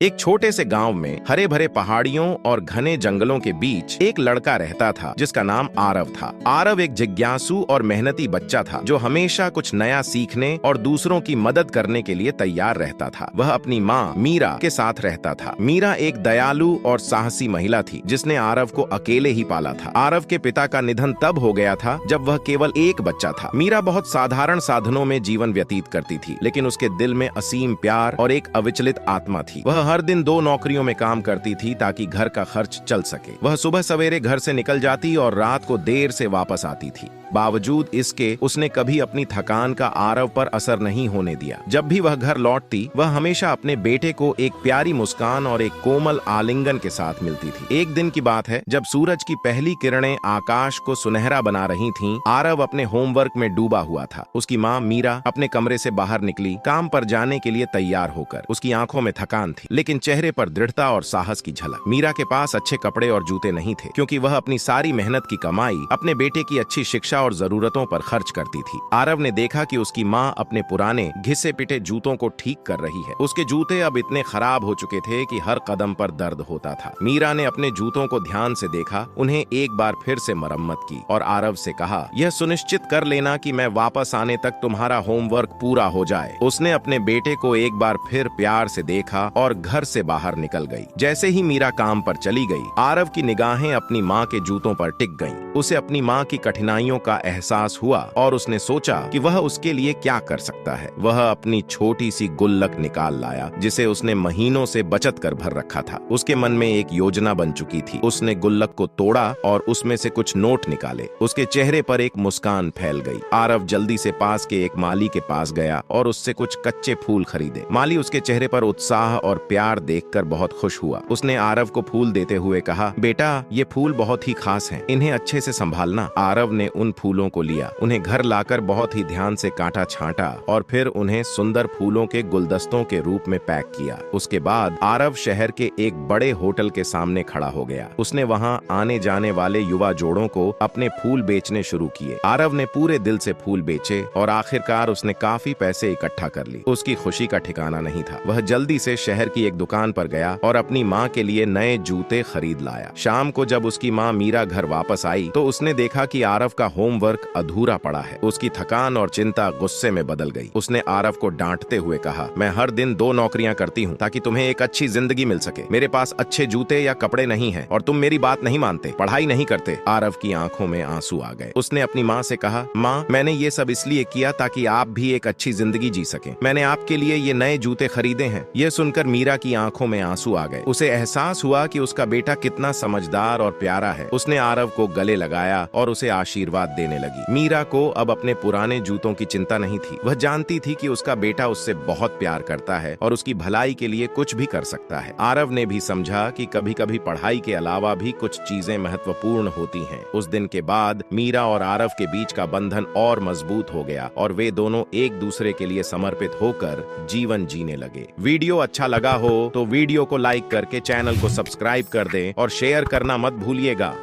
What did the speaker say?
एक छोटे से गांव में हरे भरे पहाड़ियों और घने जंगलों के बीच एक लड़का रहता था जिसका नाम आरव था। आरव एक जिज्ञासु और मेहनती बच्चा था जो हमेशा कुछ नया सीखने और दूसरों की मदद करने के लिए तैयार रहता था। वह अपनी माँ मीरा के साथ रहता था। मीरा एक दयालु और साहसी महिला थी जिसने आरव को अकेले ही पाला था। आरव के पिता का निधन तब हो गया था जब वह केवल एक बच्चा था। मीरा बहुत साधारण साधनों में जीवन व्यतीत करती थी, लेकिन उसके दिल में असीम प्यार और एक अविचलित आत्मा थी। वह हर दिन 2 नौकरियों में काम करती थी ताकि घर का खर्च चल सके। वह सुबह सवेरे घर से निकल जाती और रात को देर से वापस आती थी। बावजूद इसके उसने कभी अपनी थकान का आरव पर असर नहीं होने दिया। जब भी वह घर लौटती वह हमेशा अपने बेटे को एक प्यारी मुस्कान और एक कोमल आलिंगन के साथ मिलती थी। एक दिन की बात है जब सूरज की पहली किरणें आकाश को सुनहरा बना रही थीं, आरव अपने होमवर्क में डूबा हुआ था। उसकी माँ मीरा अपने कमरे से बाहर निकली काम पर जाने के लिए तैयार होकर। उसकी आंखों में थकान थी लेकिन चेहरे पर दृढ़ता और साहस की झलक। मीरा के पास अच्छे कपड़े और जूते नहीं थे क्योंकि वह अपनी सारी मेहनत की कमाई अपने बेटे की अच्छी शिक्षा और जरूरतों पर खर्च करती थी। आरव ने देखा कि उसकी माँ अपने पुराने घिसे पिटे जूतों को ठीक कर रही है। उसके जूते अब इतने खराब हो चुके थे कि हर कदम पर दर्द होता था। मीरा ने अपने जूतों को ध्यान से देखा, उन्हें एक बार फिर से मरम्मत की और आरव से कहा, यह सुनिश्चित कर लेना कि मैं वापस आने तक तुम्हारा होमवर्क पूरा हो जाए। उसने अपने बेटे को एक बार फिर प्यार से देखा और घर से बाहर निकल गई। जैसे ही मीरा काम पर चली गई, आरव की निगाहें अपनी माँ के जूतों पर टिक गईं। उसे अपनी माँ की कठिनाइयों का एहसास हुआ और उसने सोचा कि वह उसके लिए क्या कर सकता है। वह अपनी छोटी सी गुल्लक निकाल लाया जिसे उसने महीनों से बचत कर भर रखा था। उसके मन में एक योजना बन चुकी थी। उसने गुल्लक को तोड़ा और उसमें से कुछ नोट निकाले। उसके चेहरे पर एक मुस्कान फैल गई। आरव जल्दी से पास के एक माली के पास गया और उससे कुछ कच्चे फूल खरीदे। माली उसके चेहरे पर उत्साह और प्यार देखकर बहुत खुश हुआ। उसने आरव को फूल देते हुए कहा, बेटा ये फूल बहुत ही खास हैं, इन्हें अच्छे से संभालना। आरव ने उन फूलों को लिया, उन्हें घर लाकर बहुत ही ध्यान से काटा छांटा और फिर उन्हें सुंदर फूलों के गुलदस्तों के रूप में पैक किया। उसके बाद आरव शहर के एक बड़े होटल के सामने खड़ा हो गया। उसने वहां आने जाने वाले युवा जोड़ों को अपने फूल बेचने शुरू किए। आरव ने पूरे दिल से फूल बेचे और आखिरकार उसने काफी पैसे इकट्ठा कर ली। उसकी खुशी का ठिकाना नहीं था। वह जल्दी से शहर की एक दुकान पर गया और अपनी माँ के लिए नए जूते खरीद लाया। शाम को जब उसकी माँ मीरा घर वापस आई तो उसने देखा कि आरव का होमवर्क अधूरा पड़ा है। उसकी थकान और चिंता गुस्से में बदल गई। उसने आरव को डांटते हुए कहा, मैं हर दिन 2 नौकरियां करती हूँ ताकि तुम्हें एक अच्छी जिंदगी मिल सके। मेरे पास अच्छे जूते या कपड़े नहीं हैं और तुम मेरी बात नहीं मानते, पढ़ाई नहीं करते। आरव की आंखों में आंसू आ गए। उसने अपनी माँ से कहा, माँ मैंने ये सब इसलिए किया ताकि आप भी एक अच्छी जिंदगी जी सकें। मैंने आपके लिए ये नए जूते खरीदे हैं। यह सुनकर मीरा की आंखों में आंसू आ गए। उसे एहसास हुआ कि उसका बेटा कितना समझदार और प्यारा है। उसने आरव को गले लगाया और उसे आशीर्वाद देने लगी। मीरा को अब अपने पुराने जूतों की चिंता नहीं थी। वह जानती थी कि उसका बेटा उससे बहुत प्यार करता है और उसकी भलाई के लिए कुछ भी कर सकता है। आरव ने भी समझा कि कभी कभी पढ़ाई के अलावा भी कुछ चीजें महत्वपूर्ण होती हैं। उस दिन के बाद मीरा और आरव के बीच का बंधन और मजबूत हो गया और वे दोनों एक दूसरे के लिए समर्पित होकर जीवन जीने लगे। वीडियो अच्छा लगा हो तो वीडियो को लाइक करके चैनल को सब्सक्राइब कर दें और शेयर करना मत भूलिएगा।